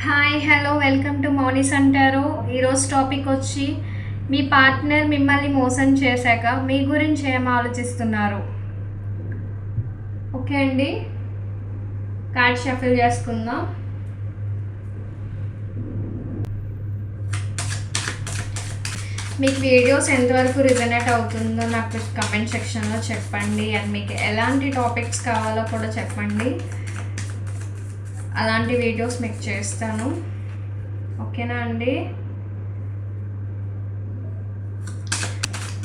Hi hello welcome to మౌనిస్ అంటారు. ఈరోజు topic వచ్చి మీ పార్ట్నర్ మిమ్మల్ని మోసం చేశాక మీ గురించి ఏం ఆలోచిస్తున్నారు. ఓకే అండి, కార్డ్ షఫిల్ చేసుకుందాం. మీకు వీడియోస్ ఎంతవరకు రిజనేట్ అవుతుందో నాకు కమెంట్ సెక్షన్లో చెప్పండి. అండ్ మీకు ఎలాంటి టాపిక్స్ కావాలో కూడా చెప్పండి, అలాంటి వీడియోస్ మీకు చేస్తాను. ఓకేనా అండి?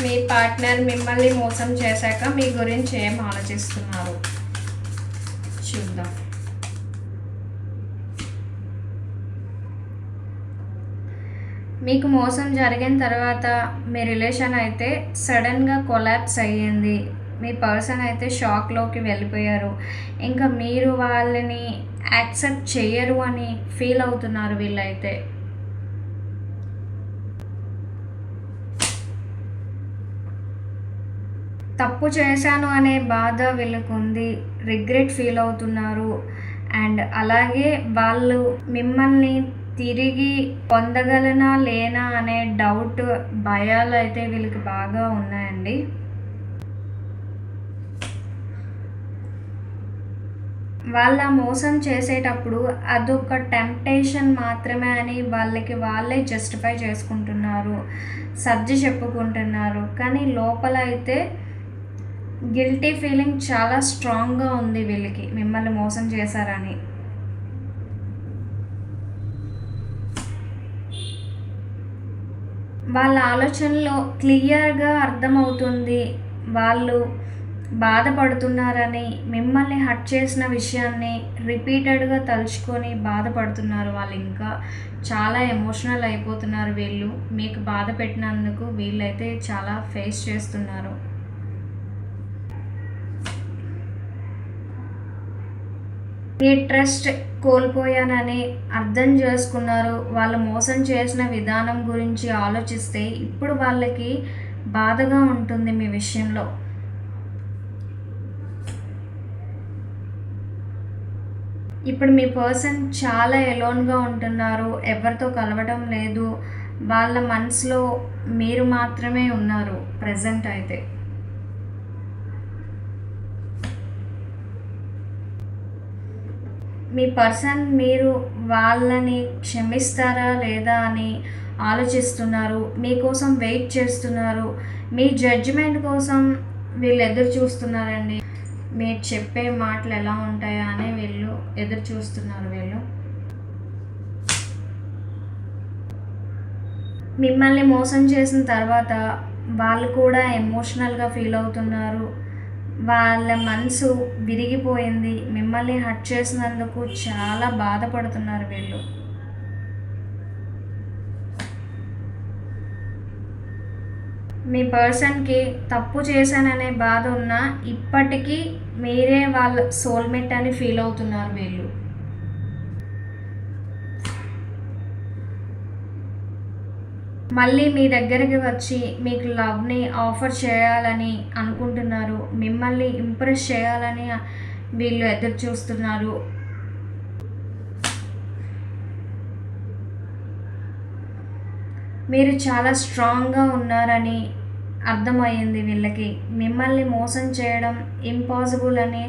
మీ పార్ట్నర్ మిమ్మల్ని మోసం చేశాక మీ గురించి ఏం ఆలోచిస్తున్నారు చూద్దాం. మీకు మోసం జరిగిన తర్వాత మీ రిలేషన్ అయితే సడన్గా కొలాప్స్ అయ్యింది. మీ పర్సన్ అయితే షాక్లోకి వెళ్ళిపోయారు. ఇంకా మీరు వాళ్ళని యాక్సెప్ట్ చేయరు అని ఫీల్ అవుతున్నారు. వీళ్ళైతే తప్పు చేశాను అనే బాధ వీళ్ళకు ఉంది, రిగ్రెట్ ఫీల్ అవుతున్నారు. అండ్ అలాగే వాళ్ళు మిమ్మల్ని తిరిగి పొందగలనా లేనా అనే డౌట్, భయాలు అయితే వీళ్ళకి బాగా ఉన్నాయండి. వాళ్ళ మోసం చేసేటప్పుడు అదొక టెంప్టేషన్ మాత్రమే అని వాళ్ళే జస్టిఫై చేసుకుంటున్నారు, సర్ది చెప్పుకుంటున్నారు. కానీ లోపల అయితే గిల్టీ ఫీలింగ్ చాలా స్ట్రాంగ్గా ఉంది వీళ్ళకి, మిమ్మల్ని మోసం చేశారని. వాళ్ళ ఆలోచనలో క్లియర్గా అర్థమవుతుంది, వాళ్ళు బాధపడుతున్నారని. మిమ్మల్ని హర్ట్ చేసిన విషయాన్ని రిపీటెడ్గా తలుచుకొని బాధపడుతున్నారు. వాళ్ళు ఇంకా చాలా ఎమోషనల్ అయిపోతున్నారు. వీళ్ళు మీకు బాధ పెట్టినందుకు వీళ్ళైతే చాలా ఫేస్ చేస్తున్నారు. మీ ట్రస్ట్ కోల్పోయానని అర్థం చేసుకున్నారు. వాళ్ళు మోసం చేసిన విధానం గురించి ఆలోచిస్తే ఇప్పుడు వాళ్ళకి బాధగా ఉంటుంది మీ విషయంలో. ఇప్పుడు మీ పర్సన్ చాలా ఎలోన్గా ఉంటున్నారు, ఎవరితో కలవడం లేదు. వాళ్ళ మనసులో మీరు మాత్రమే ఉన్నారు ప్రజెంట్ అయితే. మీ పర్సన్ మీరు వాళ్ళని క్షమిస్తారా లేదా అని ఆలోచిస్తున్నారు, మీకోసం వెయిట్ చేస్తున్నారు. మీ జడ్జిమెంట్ కోసం వీళ్ళు ఎదురు చూస్తున్నారండి. మీరు చెప్పే మాటలు ఎలా ఉంటాయా అని వీళ్ళు ఎదురు చూస్తున్నారు. వీళ్ళు మిమ్మల్ని మోసం చేసిన తర్వాత వాళ్ళు కూడా ఎమోషనల్గా ఫీల్ అవుతున్నారు. వాళ్ళ మనసు విరిగిపోయింది, మిమ్మల్ని హర్ట్ చేసినందుకు చాలా బాధపడుతున్నారు వీళ్ళు. మీ పర్సన్కి తప్పు చేశాననే బాధ ఉన్నా ఇప్పటికీ మీరే వాళ్ళ సోల్మేట్ అని ఫీల్ అవుతున్నారు వీళ్ళు. మళ్ళీ మీ దగ్గరికి వచ్చి మీకు లవ్ని ఆఫర్ చేయాలని అనుకుంటున్నారు, మిమ్మల్ని ఇంప్రెస్ చేయాలని వీళ్ళు ఎదురు చూస్తున్నారు. మీరు చాలా స్ట్రాంగ్గా ఉన్నారని అర్థమయ్యింది వీళ్ళకి. మిమ్మల్ని మోసం చేయడం ఇంపాసిబుల్ అని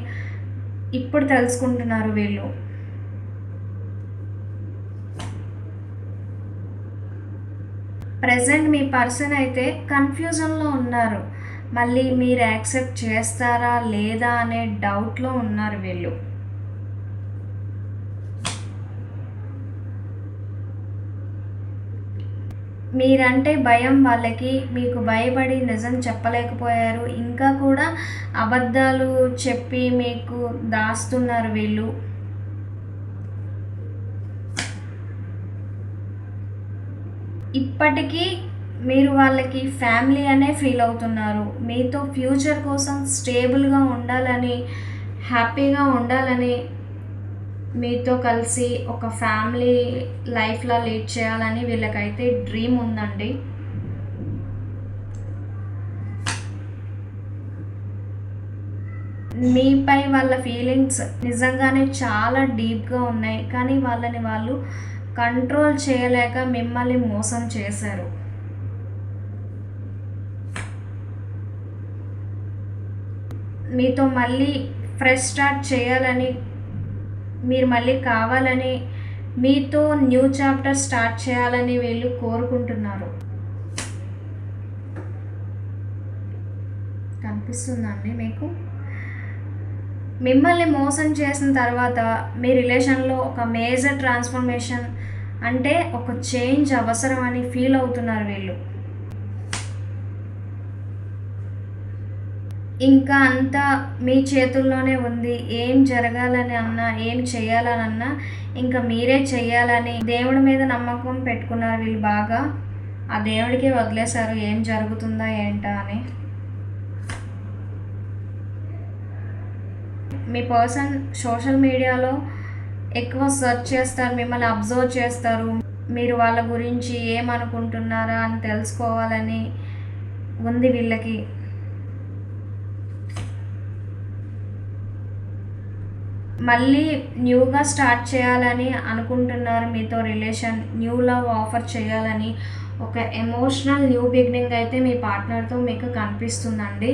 ఇప్పుడు తెలుసుకుంటున్నారు వీళ్ళు. ప్రజెంట్ మీ పర్సన్ అయితే కన్ఫ్యూజన్లో ఉన్నారు. మళ్ళీ మీరు యాక్సెప్ట్ చేస్తారా లేదా అనే డౌట్లో ఉన్నారు వీళ్ళు. మీరంటే భయం వాళ్ళకి, మీకు భయపడి నిజం చెప్పలేకపోయారు. ఇంకా కూడా అబద్ధాలు చెప్పి మీకు దాస్తున్నారు వీళ్ళు. ఇప్పటికీ మీరు వాళ్ళకి ఫ్యామిలీ అనే ఫీల్ అవుతున్నారు. మీతో ఫ్యూచర్ కోసం స్టేబుల్గా ఉండాలని, హ్యాపీగా ఉండాలని, మీతో కలిసి ఒక ఫ్యామిలీ లైఫ్లా లీడ్ చేయాలని వీళ్ళకైతే డ్రీమ్ ఉందండి. మీపై వాళ్ళ ఫీలింగ్స్ నిజంగానే చాలా డీప్గా ఉన్నాయి. కానీ వాళ్ళని వాళ్ళు కంట్రోల్ చేయలేక మిమ్మల్ని మోసం చేశారు. మీతో మళ్ళీ ఫ్రెష్ స్టార్ట్ చేయాలని, మీరు మళ్ళీ కావాలని, మీతో న్యూ చాప్టర్ స్టార్ట్ చేయాలని వీళ్ళు కోరుకుంటున్నారు. కనిపిస్తుందండి మీకు? మిమ్మల్ని మోసం చేసిన తర్వాత మీ రిలేషన్లో ఒక మేజర్ ట్రాన్స్ఫర్మేషన్, అంటే ఒక చేంజ్ అవసరం అని ఫీల్ అవుతున్నారు వీళ్ళు. ఇంకా అంతా మీ చేతుల్లోనే ఉంది. ఏం జరగాలని అన్నా, ఏం చేయాలని అన్నా ఇంకా మీరే చెయ్యాలని దేవుడి మీద నమ్మకం పెట్టుకున్నారు వీళ్ళు బాగా. ఆ దేవుడికే వదిలేశారు ఏం జరుగుతుందా ఏంటా అని. మీ పర్సన్ సోషల్ మీడియాలో ఎక్కువ సెర్చ్ చేస్తారు, మిమ్మల్ని అబ్జర్వ్ చేస్తారు. మీరు వాళ్ళ గురించి ఏమనుకుంటున్నారా అని తెలుసుకోవాలని ఉంది వీళ్ళకి. మళ్ళీ న్యూగా స్టార్ట్ చేయాలని అనుకుంటున్నారు మీతో రిలేషన్, న్యూ లవ్ ఆఫర్ చేయాలని. ఒక ఎమోషనల్ న్యూ బిగినింగ్ అయితే మీ పార్ట్నర్తో మీకు కనిపిస్తుందండి.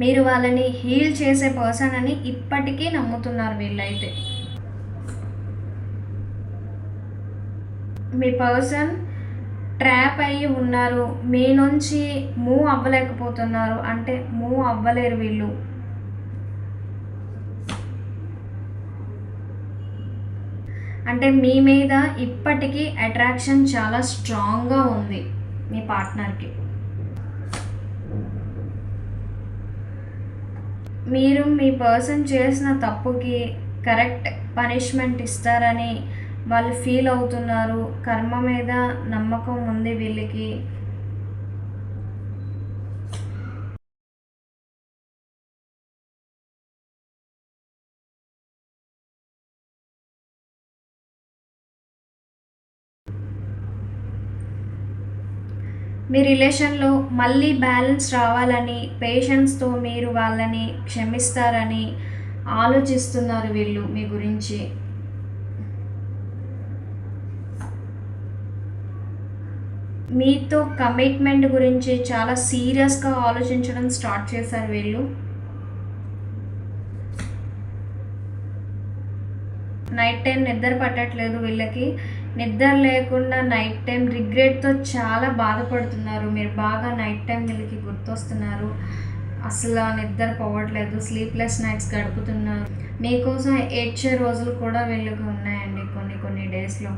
మీరు వాళ్ళని హీల్ చేసే పర్సన్ అని ఇప్పటికీ నమ్ముతున్నారు వీళ్ళైతే. మీ పర్సన్ ట్రాప్ అయ్యి ఉన్నారు, మీ నుంచి మూవ్ అవ్వలేకపోతున్నారు, అంటే మూవ్ అవ్వలేరు వీళ్ళు. అంటే మీ మీద ఇప్పటికీ అట్రాక్షన్ చాలా స్ట్రాంగ్గా ఉంది మీ పార్ట్నర్కి. మీరు మీ పర్సన్ చేసిన తప్పుకి కరెక్ట్ పనిష్మెంట్ ఇస్తారని వాళ్ళు ఫీల్ అవుతున్నారు. కర్మ మీద నమ్మకం ఉంది వీళ్ళకి. మీ రిలేషన్లో మళ్ళీ బ్యాలెన్స్ రావాలని, పేషెన్స్తో మీరు వాళ్ళని క్షమిస్తారని ఆలోచిస్తున్నారు వీళ్ళు మీ గురించి. మీతో కమిట్మెంట్ గురించి చాలా సీరియస్గా ఆలోచించడం స్టార్ట్ చేశారు వీళ్ళు. నైట్ టైం నిద్ర పట్టట్లేదు వీళ్ళకి. నిద్ర లేకుండా నైట్ టైం రిగ్రెట్తో చాలా బాధపడుతున్నారు. మీరు బాగా నైట్ టైం వీళ్ళకి గుర్తొస్తున్నారు. అసలు నిద్ర పోవట్లేదు, స్లీప్లెస్ నైట్స్ గడుపుతున్నారు. మీకోసం ఏడ్చే రోజులు కూడా వీళ్ళకి ఉన్నాయండి కొన్ని డేస్లో.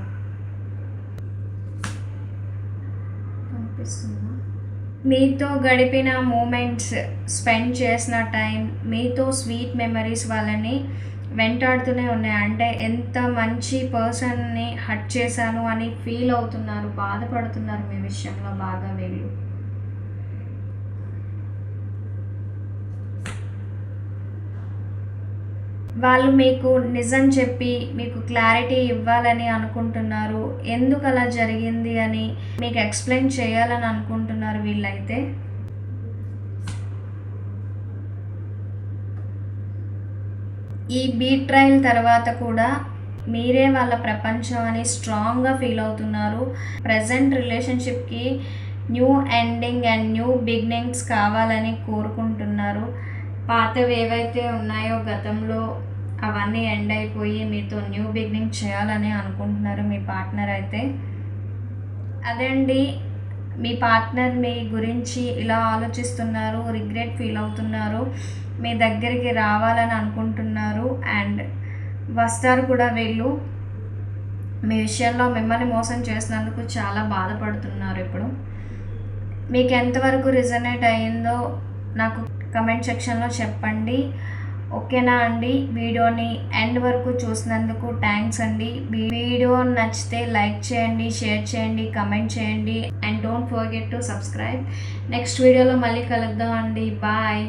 మీతో గడిపిన మూమెంట్స్, స్పెండ్ చేసిన టైం, మీతో స్వీట్ మెమరీస్ వాళ్ళని వెంటాడుతూనే ఉన్నాయి. అంటే ఎంత మంచి పర్సన్ని హర్ట్ చేశాను అని ఫీల్ అవుతున్నారు, బాధపడుతున్నారు మీ విషయంలో బాగా వీళ్ళు. వాళ్ళు మీకు నిజం చెప్పి మీకు క్లారిటీ ఇవ్వాలని అనుకుంటున్నారు. ఎందుకు అలా జరిగింది అని మీకు ఎక్స్ప్లెయిన్ చేయాలని అనుకుంటున్నారు వీళ్ళైతే. ఈ బీట్ ట్రయల్ తర్వాత కూడా మీరే వాళ్ళ ప్రపంచం అని స్ట్రాంగ్గా ఫీల్ అవుతున్నారు. ప్రజెంట్ రిలేషన్షిప్కి new ending and new beginnings కావాలని కోరుకుంటున్నారు. పాతవి ఏవైతే ఉన్నాయో గతంలో అవన్నీ ఎండ్ అయిపోయి మీతో న్యూ బిగినింగ్ చేయాలని అనుకుంటున్నారు మీ పార్ట్నర్ అయితే. అదే అండి, మీ పార్ట్నర్ మీ గురించి ఇలా ఆలోచిస్తున్నారు, రిగ్రెట్ ఫీల్ అవుతున్నారు, మీ దగ్గరికి రావాలని అనుకుంటున్నారు అండ్ వస్తారు కూడా వీళ్ళు. మీ విషయంలో మిమ్మల్ని మోసం చేసినందుకు చాలా బాధపడుతున్నారు ఇప్పుడు. మీకు ఎంతవరకు రిజనేట్ అయ్యిందో నాకు కమెంట్ సెక్షన్లో చెప్పండి. ఓకేనా అండి? వీడియోని ఎండ్ వరకు చూసినందుకు థ్యాంక్స్ అండి. వీడియో నచ్చితే లైక్ చేయండి, షేర్ చేయండి, కమెంట్ చేయండి and don't forget to subscribe. Next వీడియోలో మళ్ళీ కలుద్దాం అండి. బాయ్.